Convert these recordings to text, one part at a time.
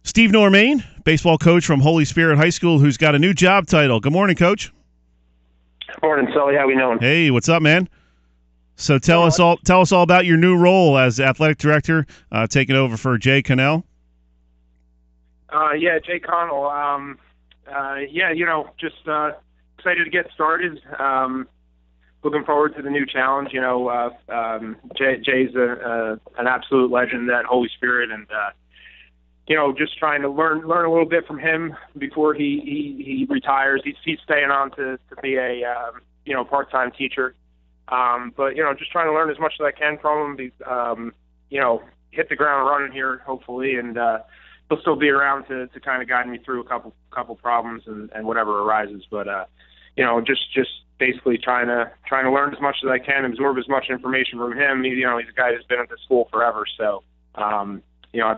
Steve Normane, baseball coach from Holy Spirit High School, who's got a new job title. Good morning, Coach. Morning, Sully. How we doing? Hey, what's up, man? So tell us all about your new role as athletic director, taking over for Jay Connell. Jay Connell. Just excited to get started. Looking forward to the new challenge. Jay's an absolute legend at Holy Spirit, and just trying to learn a little bit from him before he retires. He's staying on to be a part-time teacher. But just trying to learn as much as I can from him. He's hit the ground running here, hopefully, and he'll still be around to kind of guide me through a couple problems and whatever arises. But just basically trying to learn as much as I can, absorb as much information from him. He's a guy who's been at the school forever, so I've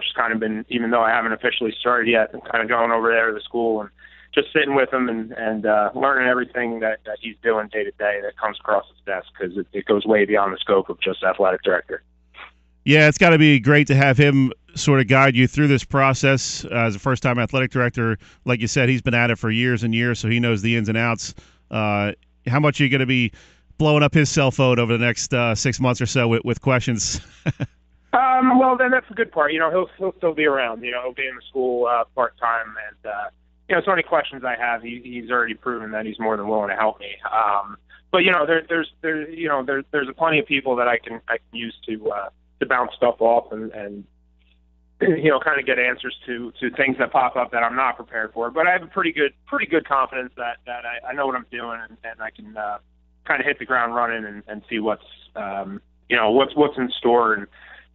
just kind of been, even though I haven't officially started yet, I'm kind of going over there to the school and just sitting with him and learning everything that he's doing day to day that comes across his desk, because it goes way beyond the scope of just athletic director. Yeah, it's got to be great to have him sort of guide you through this process as a first-time athletic director. Like you said, he's been at it for years and years, so he knows the ins and outs. How much are you going to be blowing up his cell phone over the next 6 months or so with questions? Well, then that's the good part. He'll still be around. He'll be in the school part-time, and so many questions I have, he's already proven that he's more than willing to help me. But there's plenty of people that I can use to bounce stuff off and kind of get answers to things that pop up that I'm not prepared for. But I have a pretty good confidence that I know what I'm doing, and I can kind of hit the ground running and see what's in store and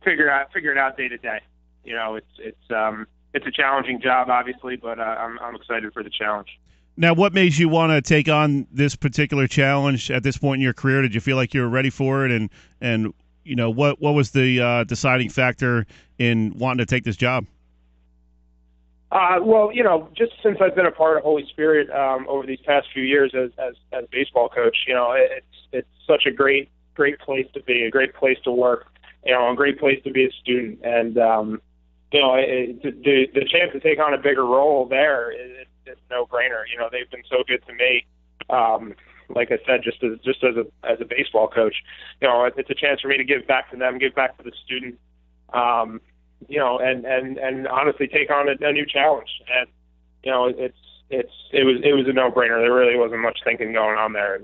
figure it out day to day. It's a challenging job, obviously, but I'm excited for the challenge. Now, what made you want to take on this particular challenge at this point in your career? Did you feel like you were ready for it? And what was the deciding factor in wanting to take this job? Just since I've been a part of Holy Spirit over these past few years as a baseball coach, it's such a great place to be, a great place to work, a great place to be a student, and the chance to take on a bigger role there is a no-brainer. They've been so good to me. Like I said, just as a baseball coach, it's a chance for me to give back to them, give back to the student, and honestly take on a new challenge. And it was a no-brainer. There really wasn't much thinking going on there.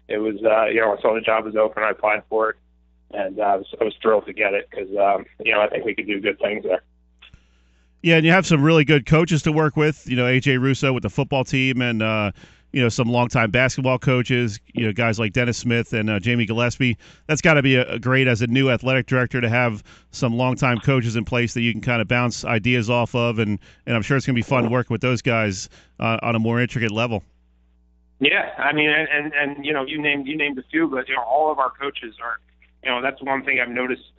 I saw the job was open, I applied for it, and I was thrilled to get it because I think we could do good things there. Yeah, and you have some really good coaches to work with. AJ Russo with the football team, and some longtime basketball coaches. Guys like Dennis Smith and Jamie Gillespie. That's got to be a great as a new athletic director to have some longtime coaches in place that you can kind of bounce ideas off of, and I'm sure it's going to be fun working with those guys on a more intricate level. Yeah, I mean, and you named a few, but all of our coaches are. That's one thing I've noticed.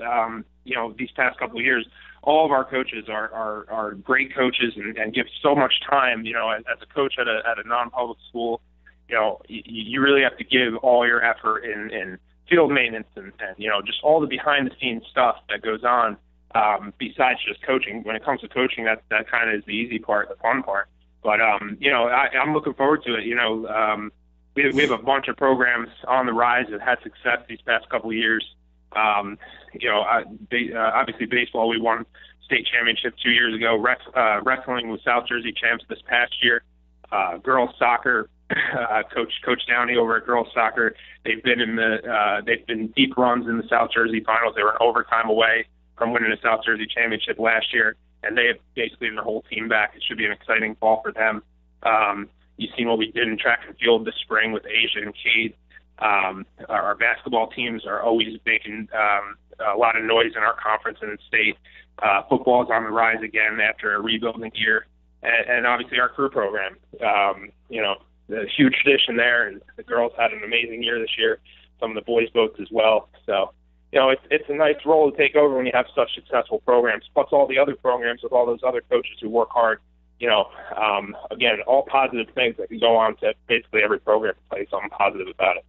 These past couple of years. All of our coaches are great coaches and give so much time. As a coach at a non-public school, you really have to give all your effort in field maintenance and just all the behind-the-scenes stuff that goes on besides just coaching. When it comes to coaching, that kind of is the easy part, the fun part. But I'm looking forward to it. We have a bunch of programs on the rise that had success these past couple of years. Obviously baseball, we won state championship 2 years ago. Wrestling with South Jersey champs this past year. Girls soccer, Coach Downey over at girls soccer. They've been deep runs in the South Jersey finals. They were an overtime away from winning a South Jersey championship last year, and they have basically their whole team back. It should be an exciting fall for them. You've seen what we did in track and field this spring with Asia and Cade. Our basketball teams are always making a lot of noise in our conference and in state. Football is on the rise again after a rebuilding year, and obviously our crew program. The huge tradition there, and the girls had an amazing year this year. Some of the boys boats as well. So, it's a nice role to take over when you have such successful programs, plus all the other programs with all those other coaches who work hard. Again, all positive things that can go on to basically every program to say something positive about it.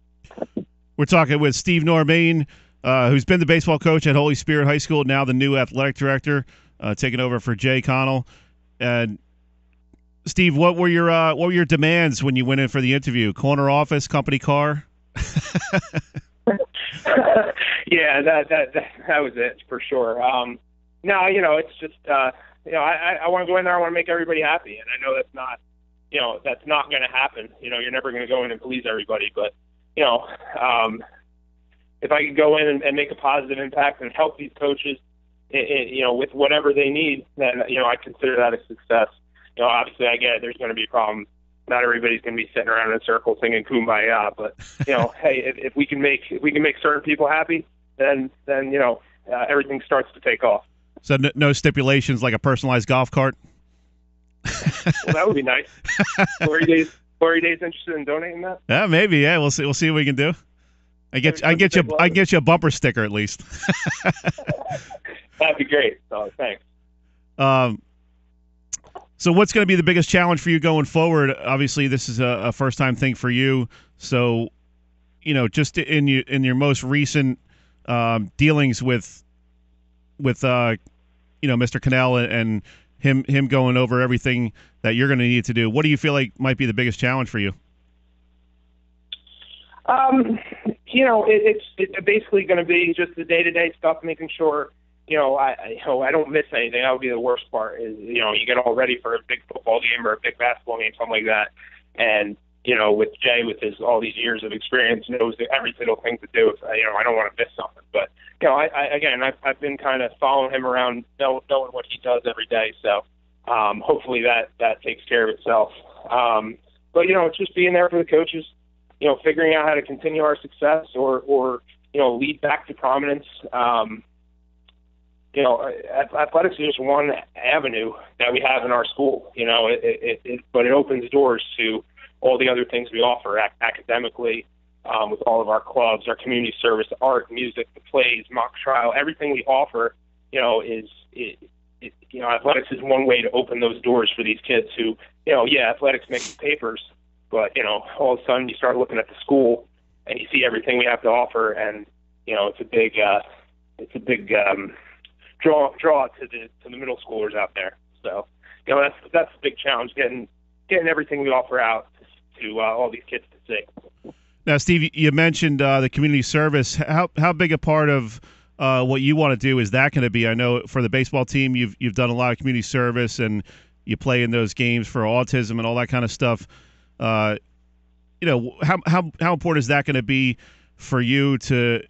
We're talking with Steve Normane, who's been the baseball coach at Holy Spirit High School, now the new athletic director, taking over for Jay Connell. And Steve, what were your demands when you went in for the interview? Corner office, company car? Yeah, that was it for sure. No, it's just I want to go in there. I want to make everybody happy, and I know that's not going to happen. You're never going to go in and please everybody, but if I could go in and make a positive impact and help these coaches, with whatever they need, then I consider that a success. Obviously, I get it, there's going to be problems. Not everybody's going to be sitting around in a circle singing "Kumbaya," but hey, if we can make certain people happy, then everything starts to take off. So no stipulations like a personalized golf cart? Well, that would be nice. Glory Days interested in donating that? Yeah, maybe. Yeah, we'll see. We'll see what we can do. I get you a bumper sticker at least. That'd be great. So thanks. So what's going to be the biggest challenge for you going forward? Obviously, this is a first-time thing for you. So, just in your most recent dealings with Mr. Cannell and him going over everything that you're going to need to do, what do you feel like might be the biggest challenge for you? It's basically going to be just the day-to-day stuff, making sure I don't miss anything. That would be the worst part. Is you get all ready for a big football game or a big basketball game, something like that, and with Jay, with his all these years of experience, knows every single thing to do. I don't want to miss something. But I've been kind of following him around, knowing what he does every day. So hopefully that takes care of itself. But it's just being there for the coaches. Figuring out how to continue our success or lead back to prominence. Athletics is just one avenue that we have in our school, but it opens doors to all the other things we offer academically, with all of our clubs, our community service, art, music, the plays, mock trial, everything we offer, athletics is one way to open those doors for these kids who, athletics makes the papers, but, all of a sudden you start looking at the school and you see everything we have to offer, and, it's a big draw to the middle schoolers out there. So, that's a big challenge, getting everything we offer out to all these kids to see. Now, Steve, you mentioned the community service. How big a part of what you want to do is that going to be? I know for the baseball team, you've done a lot of community service, and you play in those games for autism and all that kind of stuff. How important is that going to be for you to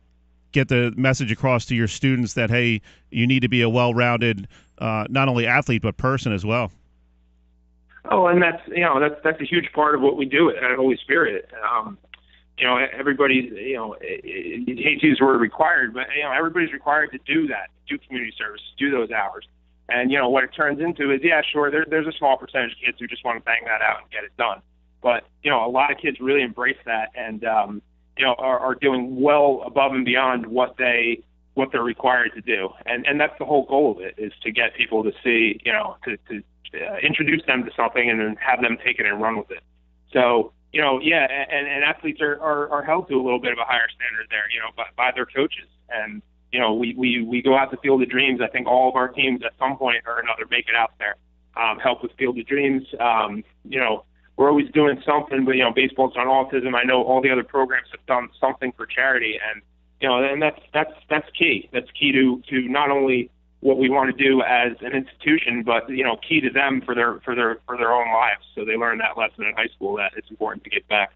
get the message across to your students that, hey, you need to be a well-rounded, not only athlete but person as well? Oh, and that's a huge part of what we do at Holy Spirit. Everybody's, you hate to use the word required, but everybody's required to do that, do community service, do those hours. And what it turns into is, sure, there's a small percentage of kids who just want to bang that out and get it done. But a lot of kids really embrace that and are doing well above and beyond what they're required to do. And that's the whole goal of it, is to get people to see, to introduce them to something and then have them take it and run with it. So, and athletes are held to a little bit of a higher standard there, by their coaches. And, we go out to Field of Dreams. I think all of our teams at some point or another make it out there, help with Field of Dreams. We're always doing something, but, baseball's on autism. I know all the other programs have done something for charity, and, and that's key. That's key to not only what we want to do as an institution, but, key to them for their own lives. So they learn that lesson in high school, that it's important to give back.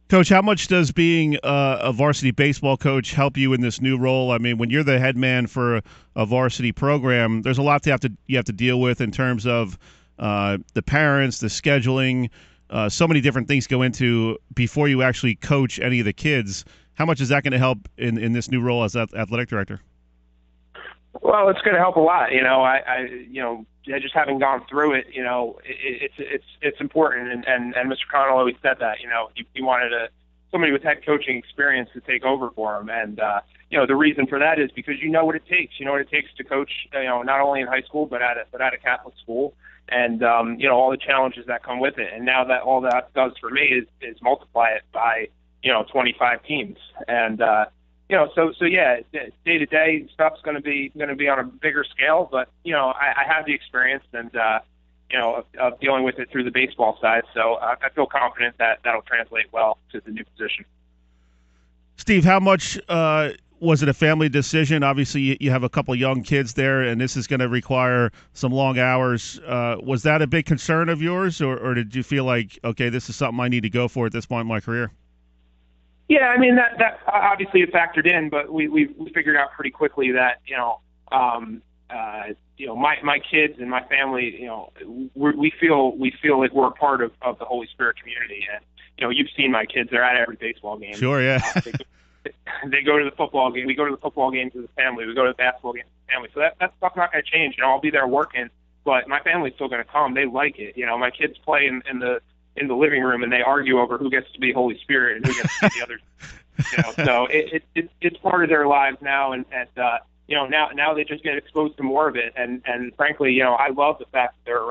Coach, how much does being a varsity baseball coach help you in this new role? I mean, when you're the head man for a varsity program, there's a lot you have to deal with in terms of the parents, the scheduling, so many different things go into before you actually coach any of the kids. How much is that going to help in this new role as athletic director? Well, it's going to help a lot. Just having gone through it, it's important. And Mr. Connell always said that, he wanted somebody with head coaching experience to take over for him. And, the reason for that is because you know what it takes. You know what it takes to coach, not only in high school, but at a Catholic school. And, all the challenges that come with it. And now that all that does for me is multiply it by, 25 teams. And, so yeah, day to day stuff's going to be on a bigger scale, but I have the experience and of dealing with it through the baseball side, so I feel confident that that'll translate well to the new position. Steve, how much was it a family decision? Obviously, you have a couple young kids there, and this is going to require some long hours. Was that a big concern of yours, or did you feel like, okay, this is something I need to go for at this point in my career? Yeah, I mean that obviously it factored in, but we figured out pretty quickly that my kids and my family, we feel like we're a part of the Holy Spirit community, and you've seen my kids; they're at every baseball game. Sure, yeah. They go to the football game. We go to the football games as a family. We go to the basketball games as a family. So that stuff's not going to change. I'll be there working, but my family's still going to come. They like it. My kids play in the living room and they argue over who gets to be Holy Spirit and who gets to be the others. So it's part of their lives now, and now they just get exposed to more of it. And frankly, I love the fact that they're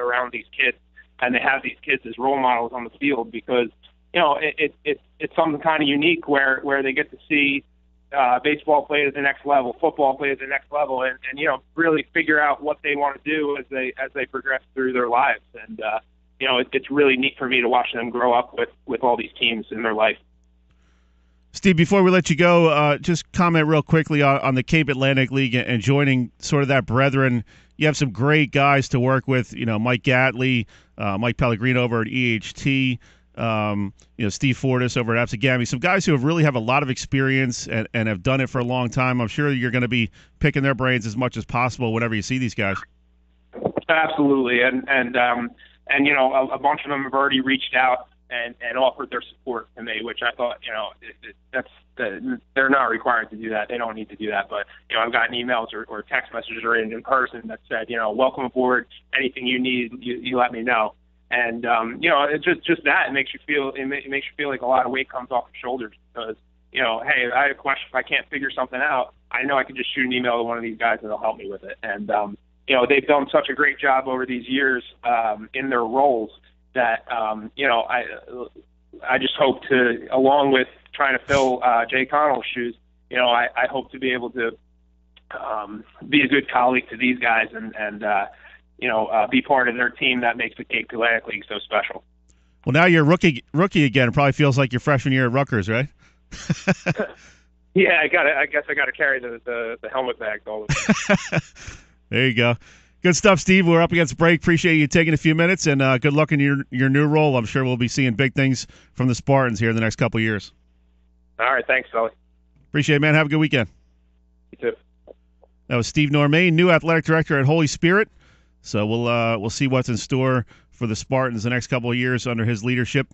around these kids and they have these kids as role models on the field, because it's something kind of unique where they get to see baseball play at the next level, football play at the next level, and really figure out what they want to do as they progress through their lives. And it's really neat for me to watch them grow up with all these teams in their life. Steve, before we let you go, just comment real quickly on the Cape Atlantic League and joining sort of that brethren. You have some great guys to work with, Mike Gatley, Mike Pellegrino over at EHT, Steve Fortis over at Absegami, some guys who really have a lot of experience and have done it for a long time. I'm sure you're going to be picking their brains as much as possible whenever you see these guys. Absolutely, and a bunch of them have already reached out and offered their support to me, which I thought, they're not required to do that. They don't need to do that. But, I've gotten emails or text messages or in person that said, welcome aboard. Anything you need, you let me know. And, it's just that. It makes you feel like a lot of weight comes off your shoulders because, hey, I have a question. If I can't figure something out, I know I can just shoot an email to one of these guys and they'll help me with it. And, they've done such a great job over these years in their roles that, I just hope to, along with trying to fill Jay Connell's shoes, I hope to be able to be a good colleague to these guys and be part of their team that makes the Cape Atlantic League so special. Well, now you're rookie again. It probably feels like your freshman year at Rutgers, right? Yeah, I guess I got to carry the helmet bag all the time. There you go. Good stuff, Steve. We're up against break. Appreciate you taking a few minutes, and good luck in your new role. I'm sure we'll be seeing big things from the Spartans here in the next couple of years. All right. Thanks, Sully. Appreciate it, man. Have a good weekend. You too. That was Steve Normane, new athletic director at Holy Spirit. So we'll see what's in store for the Spartans the next couple of years under his leadership.